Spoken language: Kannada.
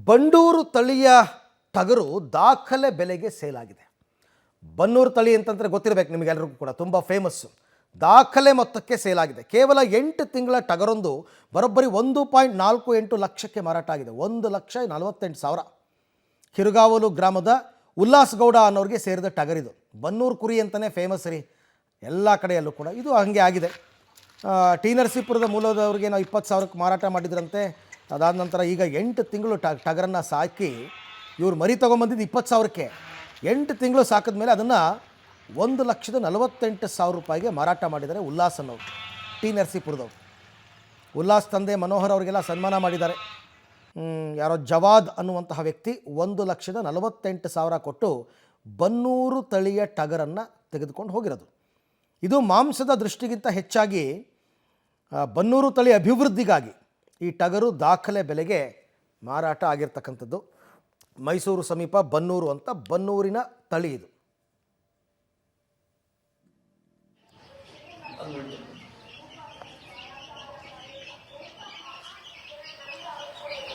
ಬಂಡೂರು ತಳಿಯ ಟಗರು ದಾಖಲೆ ಬೆಲೆಗೆ ಸೇಲ್ ಆಗಿದೆ. ಬನ್ನೂರು ತಳಿ ಅಂತಂದರೆ ಗೊತ್ತಿರಬೇಕು ನಿಮಗೆಲ್ಲರಿಗೂ ಕೂಡ, ತುಂಬ ಫೇಮಸ್ಸು. ದಾಖಲೆ ಮೊತ್ತಕ್ಕೆ ಸೇಲ್ ಆಗಿದೆ. ಕೇವಲ 8 ತಿಂಗಳ ಟಗರೊಂದು ಬರೋಬ್ಬರಿ 1.48 ಲಕ್ಷಕ್ಕೆ ಮಾರಾಟ ಆಗಿದೆ. 1,48,000. ಕಿರುಗಾವಲು ಗ್ರಾಮದ ಉಲ್ಲಾಸಗೌಡ ಅನ್ನೋರಿಗೆ ಸೇರಿದ ಟಗರಿದು. ಬನ್ನೂರು ಕುರಿ ಅಂತಲೇ ಫೇಮಸ್ ರೀ ಎಲ್ಲ ಕಡೆಯಲ್ಲೂ ಕೂಡ. ಇದು ಹಾಗೆ ಆಗಿದೆ. ಟಿ ನರಸೀಪುರದ ಮೂಲದವ್ರಿಗೆ ನಾವು 20,000ಕ್ಕೆ ಮಾರಾಟ ಮಾಡಿದ್ರಂತೆ. ಅದಾದ ನಂತರ ಈಗ 8 ತಿಂಗಳು ಟಗರನ್ನು ಸಾಕಿ ಇವ್ರು ಮರಿ ತೊಗೊಂಬಂದಿದ್ದು 20,000ಕ್ಕೆ. 8 ತಿಂಗಳು ಸಾಕಿದ ಮೇಲೆ ಅದನ್ನು 1,48,000 ರೂಪಾಯಿಗೆ ಮಾರಾಟ ಮಾಡಿದ್ದಾರೆ ಉಲ್ಲಾಸ್ ಅನ್ನೋರು, ಟಿ ನರಸೀಪುರದವ್ರು. ಉಲ್ಲಾಸ್ ತಂದೆ ಮನೋಹರ್ ಅವರಿಗೆಲ್ಲ ಸನ್ಮಾನ ಮಾಡಿದ್ದಾರೆ. ಯಾರೋ ಜವಾದ್ ಅನ್ನುವಂತಹ ವ್ಯಕ್ತಿ 1,48,000 ಕೊಟ್ಟು ಬನ್ನೂರು ತಳಿಯ ಟಗರನ್ನು ತೆಗೆದುಕೊಂಡು ಹೋಗಿರೋದು. ಇದು ಮಾಂಸದ ದೃಷ್ಟಿಗಿಂತ ಹೆಚ್ಚಾಗಿ ಬನ್ನೂರು ತಳಿ ಅಭಿವೃದ್ಧಿಗಾಗಿ ಈ ಟಗರು ದಾಖಲೆ ಬೆಲೆಗೆ ಮಾರಾಟ ಆಗಿರ್ತಕ್ಕಂಥದ್ದು. ಮೈಸೂರು ಸಮೀಪ ಬನ್ನೂರು ಅಂತ, ಬನ್ನೂರಿನ ತಳಿ ಇದು.